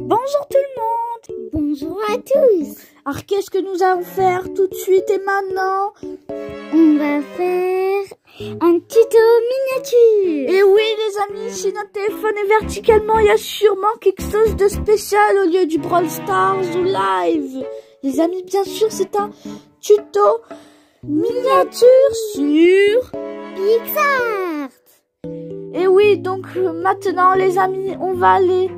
Bonjour tout le monde. Bonjour à tous. Alors qu'est-ce que nous allons faire tout de suite et maintenant? On va faire un tuto miniature. Et oui les amis, si notre téléphone est verticalement, il y a sûrement quelque chose de spécial au lieu du Brawl Stars ou Live. Les amis, bien sûr, c'est un tuto miniature sur PixArt. Et oui, donc maintenant les amis, on va aller...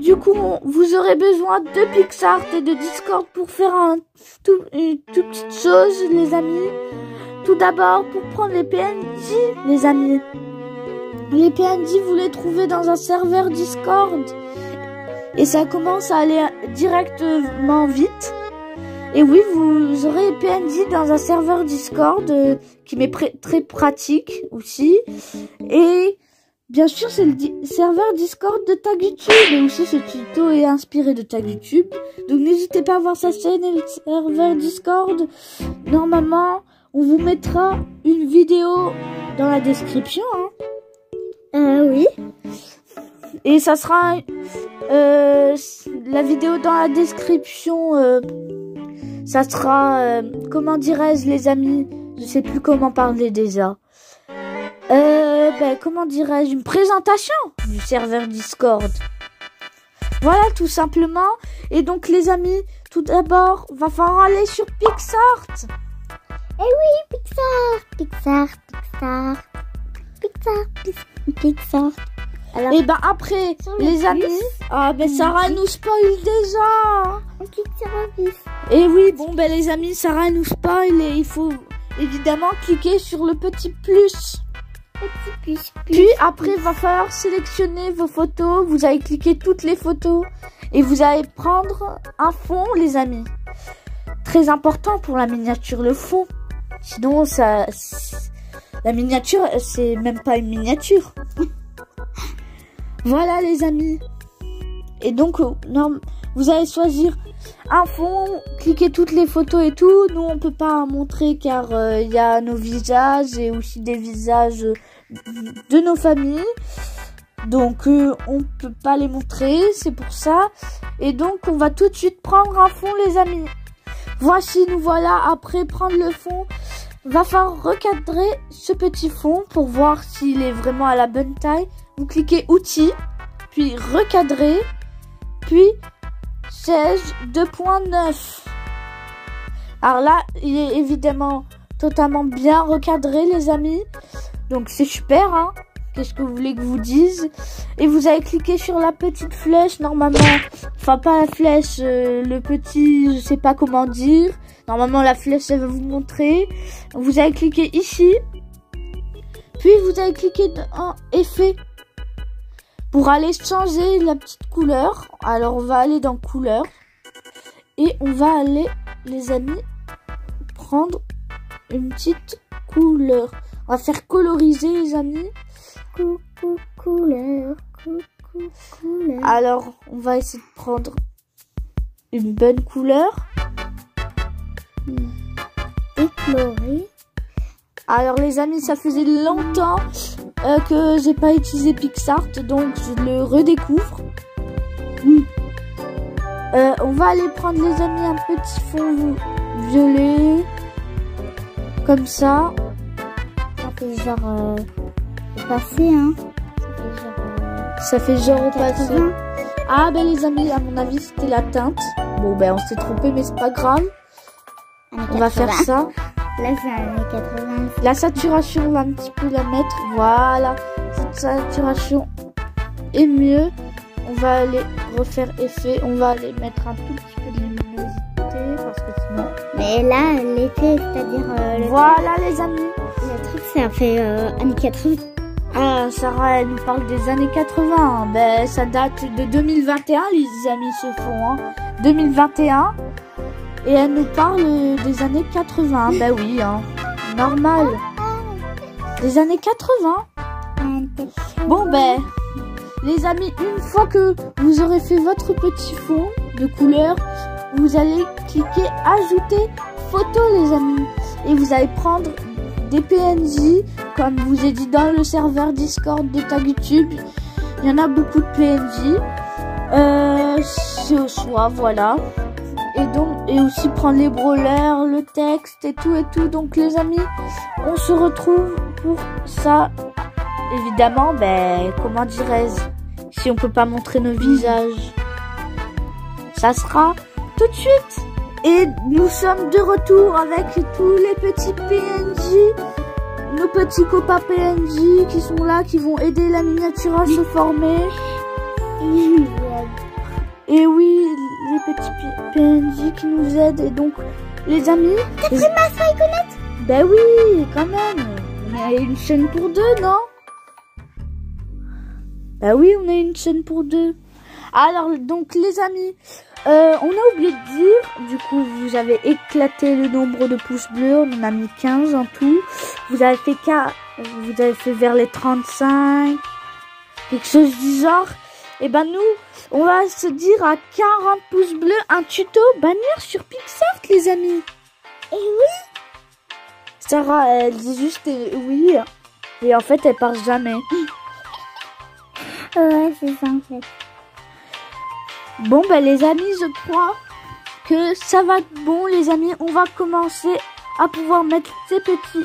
Du coup, vous aurez besoin de PixArt et de Discord pour faire une toute petite chose, les amis. Tout d'abord, pour prendre les PNJ, les amis. Les PNJ, vous les trouvez dans un serveur Discord. Et ça commence à aller directement vite. Et oui, vous aurez les PNJ dans un serveur Discord qui m'est très pratique aussi. Et... bien sûr, c'est le serveur Discord de Tag YouTube. Et aussi, ce tuto est inspiré de Tag YouTube. Donc, n'hésitez pas à voir sa chaîne et le serveur Discord. Normalement, on vous mettra une vidéo dans la description. Oui. Et ça sera la vidéo dans la description. Ça sera, comment dirais-je, les amis? Je sais plus comment parler déjà. Comment dirais-je, une présentation du serveur Discord. Voilà, tout simplement. Et donc, les amis, tout d'abord, va falloir aller sur PixArt. Eh oui, PixArt. Alors, Et ben après, les amis, Sarah nous spoil déjà. on clique sur un plus. Et oui, bon, les amis, Sarah nous spoil et il faut évidemment cliquer sur le petit plus. Puis après, il va falloir sélectionner vos photos. Vous allez cliquer toutes les photos et vous allez prendre un fond, les amis. Très important pour la miniature, le fond. Sinon, la miniature, c'est même pas une miniature. Voilà, les amis. Et donc, vous allez choisir un fond, cliquer toutes les photos et tout. Nous, on peut pas montrer car il y a nos visages et aussi des visages de nos familles. Donc, on peut pas les montrer, c'est pour ça. Et donc, on va tout de suite prendre un fond, les amis. Voici, nous voilà. Après prendre le fond, va falloir recadrer ce petit fond pour voir s'il est vraiment à la bonne taille. Vous cliquez outils, puis recadrer, puis 16 2.9. Alors là, il est évidemment totalement bien recadré, les amis. Donc c'est super, hein. Qu'est-ce que vous voulez que je vous dise? Et vous allez cliquer sur la petite flèche, normalement. Enfin, pas la flèche, le petit, je sais pas comment dire. Normalement, la flèche, elle va vous montrer. Vous allez cliquer ici. Puis, vous allez cliquer dans effet. Pour aller changer la petite couleur. Alors, on va aller dans couleur. Et on va aller, les amis, prendre une petite couleur. On va faire coloriser, les amis. Couleur. Alors, on va essayer de prendre une bonne couleur. Écloré. Alors, les amis, ça faisait longtemps que j'ai pas utilisé PixArt, donc je le redécouvre. On va aller prendre, les amis, un petit fond violet. Comme ça. Ça fait genre passé, hein. Ça fait genre au passé. Ah, les amis, à mon avis, c'était la teinte. Bon, on s'est trompé, mais c'est pas grave. On va faire ça. Là, c'est années 80. La saturation, on va un petit peu la mettre. Voilà. Cette saturation est mieux. On va aller refaire effet. On va aller mettre un tout petit peu de luminosité. Parce que sinon... Mais là, l'été, c'est-à-dire... voilà, les amis. Le truc, ça fait années 80. Ah, Sarah, elle nous parle des années 80. Ça date de 2021, les amis, ce fond. Hein. 2021. Et elle nous parle des années 80. Oui, hein. Normal. Des années 80. Bon, les amis, une fois que vous aurez fait votre petit fond de couleur, vous allez cliquer ajouter photo, les amis. Et vous allez prendre des PNJ, comme je vous ai dit dans le serveur Discord de Tag YouTube. Il y en a beaucoup de PNJ. C'est au choix, voilà. Et aussi prendre les brawlers, le texte et tout. Donc les amis, on se retrouve pour ça. Évidemment, comment dirais-je, si on peut pas montrer nos visages, ça sera tout de suite. Et nous sommes de retour avec tous les petits PNJ, nos petits copains PNJ qui sont là, qui vont aider la miniature à se former. Et oui, les petits PNJ qui nous aident. Et donc, les amis... T'as pris ma Spikeonnette? Ben oui, quand même. On a une chaîne pour deux, non? Ben oui, on a une chaîne pour deux. Alors, donc, les amis, on a oublié de dire, du coup, vous avez éclaté le nombre de pouces bleus. On en a mis 15 en tout. Vous avez fait vers les 35, quelque chose du genre. Et ben nous, on va se dire à 40 pouces bleus un tuto bannir sur Pixart, les amis. Et oui. Sarah, elle dit juste oui. Et en fait, elle part jamais. Ouais, c'est ça en fait. Bon, les amis, je crois que ça va être bon, les amis. On va commencer à pouvoir mettre ces petits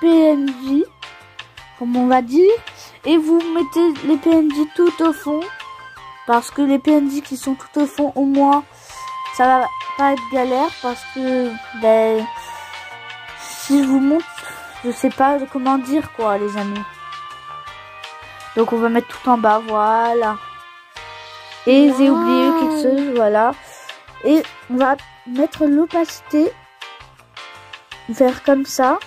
PNJ, comme on va dire. Et vous mettez les PNJ tout au fond. Parce que les PNJ qui sont tout au fond, au moins, ça va pas être galère. Parce que, si je vous montre, je sais pas comment dire quoi, les amis. Donc on va mettre tout en bas, voilà. Et j'ai oublié quelque chose, voilà. Et on va mettre l'opacité vers comme ça.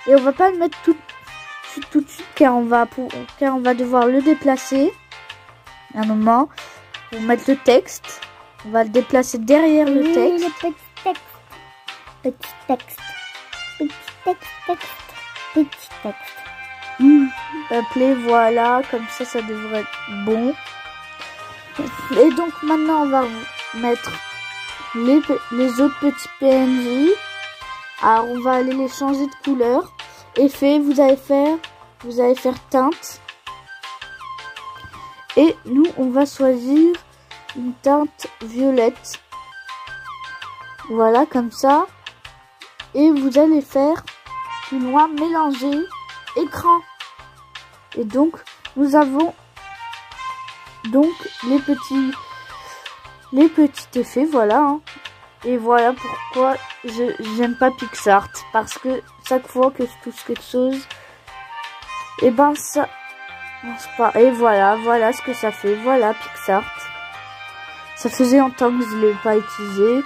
Et on va pas le mettre tout de suite car on va devoir le déplacer. Un moment, on va mettre le texte. On va le déplacer derrière le texte. Le petit texte. Petit texte. Petit texte. Petit texte. Appelez, voilà, comme ça devrait être bon. Et donc maintenant on va mettre les autres petits PNJ. Alors on va aller les changer de couleur. Effet, vous allez faire teinte. Et nous on va choisir une teinte violette. Voilà, comme ça. Et vous allez faire plus loin mélanger écran. Et donc nous avons donc les petits effets, voilà. Hein. Et voilà pourquoi j'aime pas Pixart, parce que chaque fois que je touche quelque chose, et ça marche pas. Et voilà ce que ça fait. Voilà Pixart. Ça faisait longtemps que je l'ai pas utilisé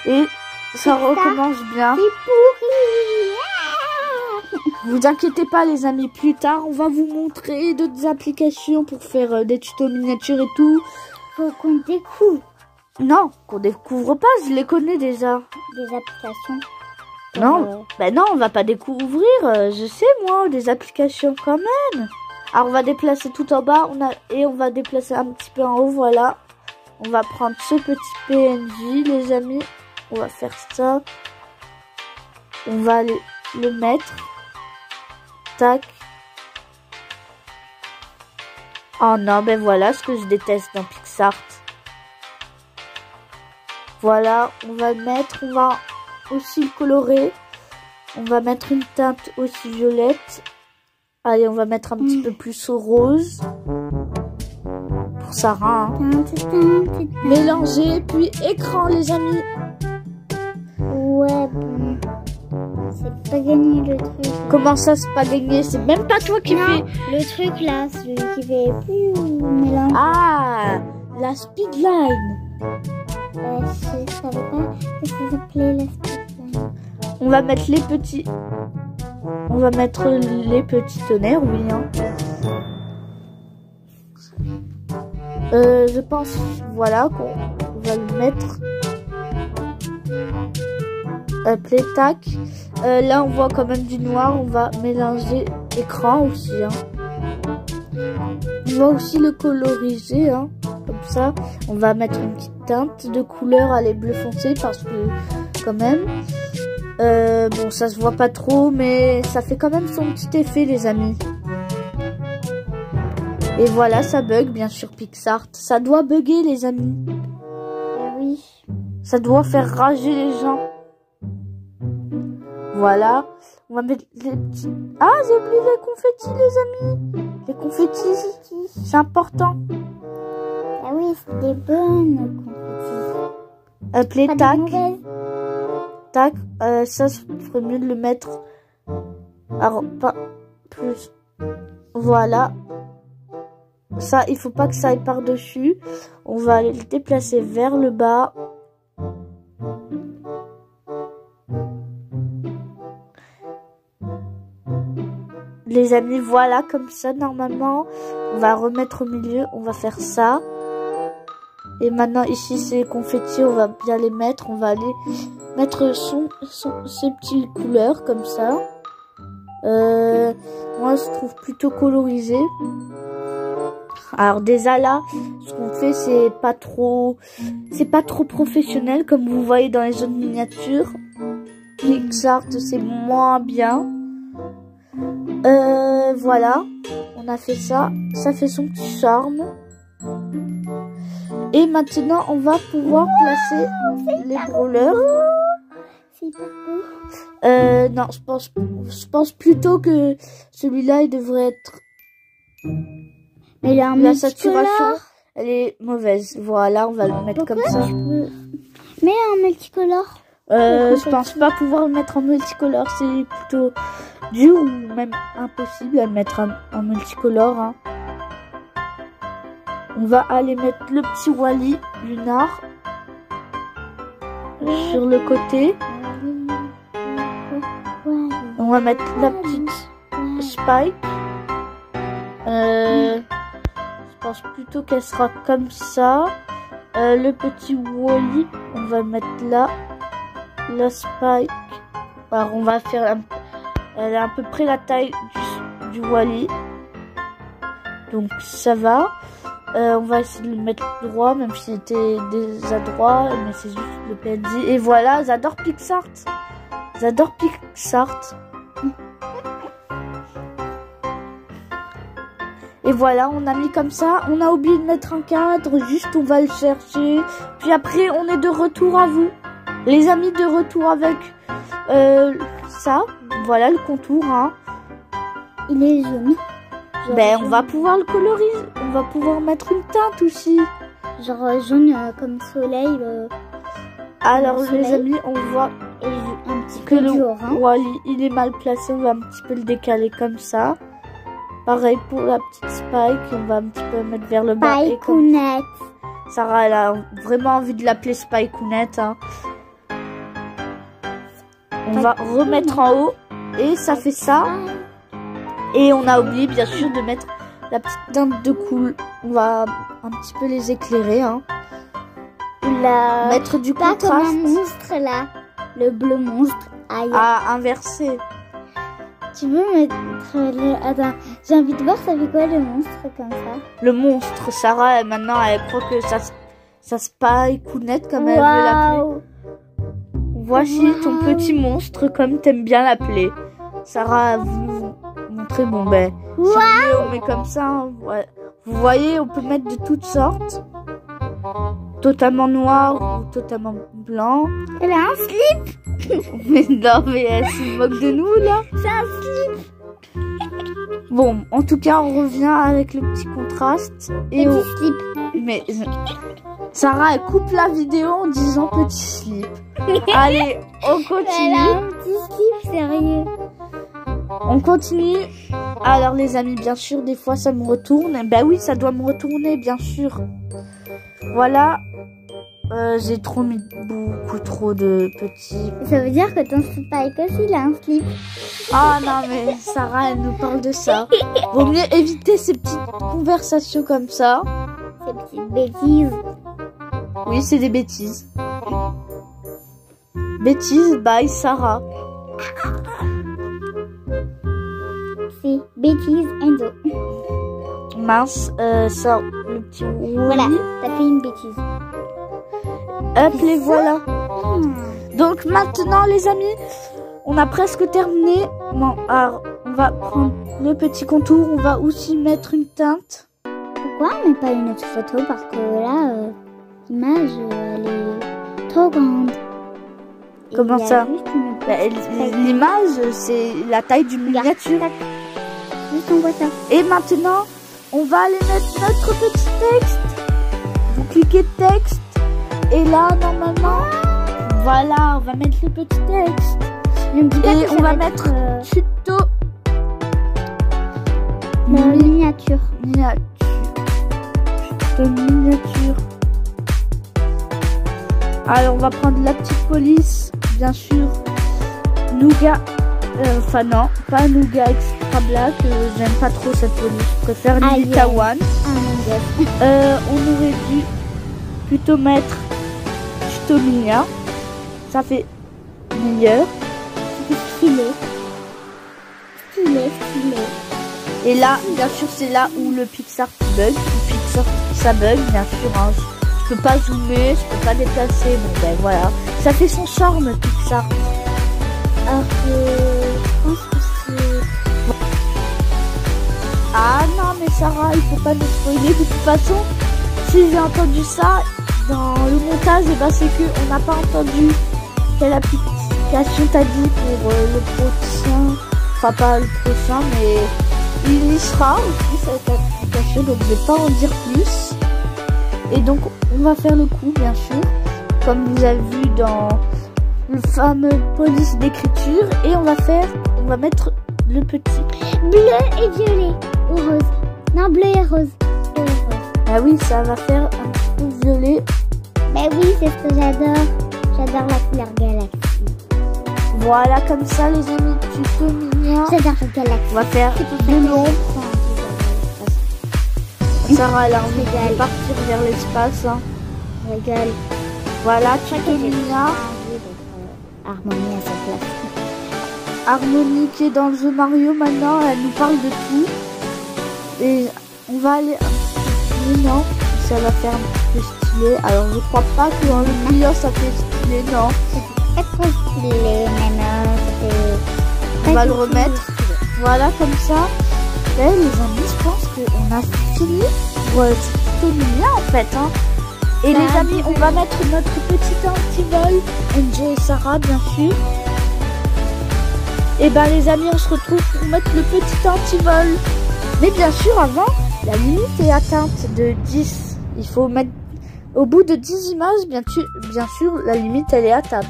et ça recommence bien. C'est pourri. Vous inquiétez pas les amis, plus tard on va vous montrer d'autres applications pour faire des tutos miniatures et tout. Faut qu'on découvre. Non, qu'on découvre pas, je les connais déjà. Des applications. Non, non, on va pas découvrir, je sais moi, des applications quand même. Alors on va déplacer tout en bas, et on va déplacer un petit peu en haut, voilà. On va prendre ce petit PNJ les amis, on va faire ça. On va le mettre. Tac. Oh non, voilà ce que je déteste dans Pixart. Voilà, on va le mettre, on va aussi le colorer. On va mettre une teinte aussi violette. Allez, on va mettre un petit peu plus au rose. Pour Sarah. Hein. Mélanger, puis écran les amis. Ouais, bon. C'est pas gagné le truc. Là. Comment ça, c'est pas gagné? C'est même pas toi qui fais. Le truc là, celui qui fait mélange. Ah, la speedline. Je savais pas que ça s'appelait la speedline. On va mettre les petits. On va mettre les petits tonnerres, oui. Hein. Je pense, voilà, qu'on va le mettre. Appelé tac. Là, on voit quand même du noir. On va mélanger écran aussi. Hein. On va aussi le coloriser, hein, comme ça. On va mettre une petite teinte de couleur à les bleu foncé parce que, quand même. Bon, ça se voit pas trop, mais ça fait quand même son petit effet, les amis. Et voilà, ça bug, bien sûr, PicsArt. Ça doit bugger, les amis. Oui. Ça doit faire rager les gens. Voilà. On va mettre les petits... Ah, j'ai oublié les confettis, les amis. Les confettis, c'est important. Ah oui, c'est des bonnes confettis. Appelez Pas tac. des mauvaises. Tac. Ça serait mieux de le mettre. Alors, pas plus. Voilà. Ça, il faut pas que ça aille par-dessus. On va aller le déplacer vers le bas. Les amis, voilà, comme ça, normalement. On va remettre au milieu. On va faire ça. Et maintenant, ici, ces confettis, on va bien les mettre. On va aller mettre ces petites couleurs, comme ça. Moi, je trouve plutôt colorisé. Alors déjà là, ce qu'on fait, c'est pas trop professionnel comme vous voyez dans les autres miniatures. PicsArt, c'est moins bien. Voilà, on a fait ça. Ça fait son petit charme. Et maintenant, on va pouvoir placer les brawlers. C'est pas beau. Non, je pense plutôt que celui-là, il devrait être... Mais il a un La saturation, multicolore. elle est mauvaise. Voilà, on va le mettre comme ça. Mais un multicolore. Je pense pas pouvoir le mettre en multicolore. C'est plutôt dur ou même impossible à le mettre en multicolore. Hein. On va aller mettre le petit Wally Lunar sur le côté. On va mettre la petite Spike. Je pense plutôt qu'elle sera comme ça. Le petit Wally, on va mettre là. La Spike. Alors on va faire... Elle est à peu près la taille du Wally. Donc ça va. On va essayer de le mettre droit, même si c'était désadroit. Mais c'est juste le PNJ. Et voilà, j'adore PicsArt. J'adore PicsArt. Et voilà, on a mis comme ça. On a oublié de mettre un cadre. Juste, on va le chercher. Puis après, on est de retour à vous. Les amis, de retour avec ça. Voilà le contour. Hein. Il est jaune. Ben, on va pouvoir le coloriser. On va pouvoir mettre une teinte aussi. Genre jaune comme soleil. Alors, les amis, on voit Et un petit que peu le du orange. Wally, il est mal placé. On va un petit peu le décaler comme ça. Pareil pour la petite Spike. On va un petit peu mettre vers le bas. Et comme Spikeounette. Sarah, elle a vraiment envie de l'appeler Spikeounette. Hein. On va remettre en haut. Et ça fait ça. Et on a oublié, bien sûr, de mettre la petite teinte de cool. On va un petit peu les éclairer. Hein. Mettre du Pas comme un contraste. monstre là. Le bleu monstre. Aïe. À inverser. Tu veux mettre le... Attends, j'ai envie de voir ça fait quoi le monstre comme ça. Le monstre, Sarah, maintenant, elle croit que ça Spikeounette, comme elle veut l'appeler. Waouh. Voici ton petit monstre, comme t'aimes bien l'appeler. Sarah a voulu vous montrer, bon ben, si vous voulez, on met comme ça. Hein, ouais. Vous voyez, on peut mettre de toutes sortes. Totalement noir ou totalement blanc. Elle a un slip. Mais non, mais elle se moque de nous, là. C'est un slip. Bon, en tout cas, on revient avec le petit contraste. Et Petit slip. Mais Sarah, elle coupe la vidéo en disant petit slip. Allez, on Elle continue. a un petit slip, sérieux. On continue. Alors les amis, bien sûr, des fois ça me retourne. Ben oui, ça doit me retourner, bien sûr. Voilà. J'ai trop mis beaucoup trop de petits. Ça veut dire que ton Spike aussi, il a un slip. Ah non, mais Sarah, elle nous parle de ça. Vaut mieux éviter ces petites conversations comme ça. Ces petites bêtises. Oui, c'est des bêtises. Bêtises by Sarah. C'est bêtises Endo. Mince, ça, le petit Wally. Voilà, t'as fait une bêtise. Hop, les voilà. Donc maintenant, les amis, on a presque terminé. Bon, alors, on va prendre le petit contour. On va aussi mettre une teinte. pourquoi on met pas une autre photo? Parce que là, l'image, elle est trop grande. Et Comment il y a ça? juste une petite L'image, c'est la taille d'une miniature. Juste on voit ça. Et maintenant, on va aller mettre notre petit texte. Vous cliquez texte. Et là, normalement, voilà, on va mettre le petit texte. Ne me dis pas Et que on ça va être, mettre tuto miniature. Tuto miniature. Alors, on va prendre la petite police, bien sûr. Nougat. Enfin, non, pas Nougat Extra Black. J'aime pas trop cette police. Je préfère Nita One. On aurait dû plutôt mettre Tuto Minia. Ça fait meilleur. Stylé. Et là, bien sûr, c'est là où le Pixar bug. Le Pixar, ça bug, bien sûr. Hein. Je peux pas zoomer, je peux pas déplacer. Bon, ben voilà. Ça fait son charme, Pixar. Alors que je pense que c'est... Ah non, mais Sarah, il faut pas nous spoiler. De toute façon, si j'ai entendu ça dans le montage, et ben c'est que on n'a pas entendu quelle application t'as dit pour le prochain. Enfin, pas le prochain, mais il y sera aussi cette application, donc je vais pas en dire plus. Et donc, on va faire le coup, bien sûr, comme vous avez vu dans le fameux police d'écriture. Et on va mettre le petit bleu et violet ou rose. Non, bleu et rose. Ah oui, ça va faire un petit peu violet. Ben oui, c'est ce que j'adore. J'adore la couleur galaxie. Voilà, comme ça, les amis, tuto mignon. J'adore la galaxie. On va faire de l'ombre. Sarah, elle a envie de partir vers l'espace. Hein. Régale. Voilà, tuto mignon. Harmonie à sa place. Harmonie qui est dans le jeu Mario maintenant, elle nous parle de tout. Et on va aller un petit peu, non, ça va faire un petit peu stylé. Alors je crois pas que dans le milieu ça fait stylé, non. Pas trop stylé, On va le remettre. Voilà, comme ça. Et les amis, je pense qu'on a fini pour ce tuto mignon en fait. Hein. Et les amis, on va mettre notre petit antivol. NJ et Sarah, bien sûr. Et ben les amis, on se retrouve pour mettre le petit antivol. Mais bien sûr, avant, la limite est atteinte de 10. Il faut mettre au bout de 10 images, bien sûr, la limite elle est atteinte.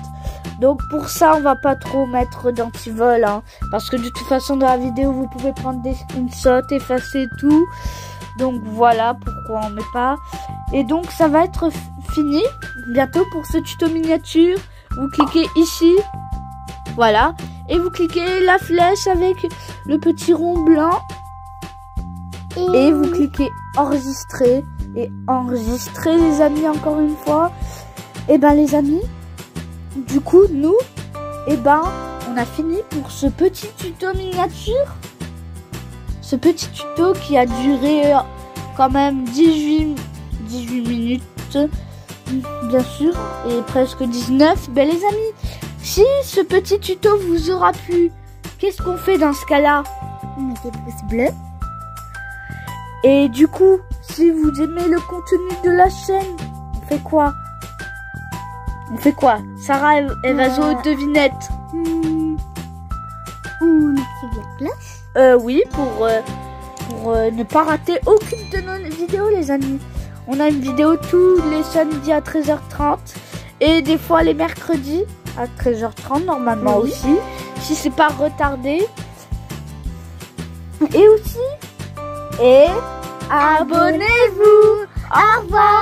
Donc pour ça, on va pas trop mettre d'antivol, hein, parce que de toute façon dans la vidéo, vous pouvez prendre des screenshots, effacer tout. Donc voilà pourquoi on met pas. Et donc ça va être fini bientôt pour ce tuto miniature. Vous cliquez ici, voilà, et vous cliquez la flèche avec le petit rond blanc. Et vous cliquez enregistrer. Et enregistrer les amis encore une fois. Et ben les amis, du coup nous, et ben on a fini pour ce petit tuto miniature. Ce petit tuto qui a duré quand même 18 minutes, bien sûr, et presque 19. Ben les amis, si ce petit tuto vous aura plu, qu'est-ce qu'on fait dans ce cas-là? Mettez pouce bleu. Et du coup, si vous aimez le contenu de la chaîne, on fait quoi? On fait quoi? Sarah, elle va jouer aux devinettes. On active la cloche. Oui, pour ne pas rater aucune de nos vidéos, les amis. On a une vidéo tous les samedis à 13h30 et des fois les mercredis à 13h30 normalement aussi, si c'est pas retardé. Et aussi, et abonnez-vous. Au revoir.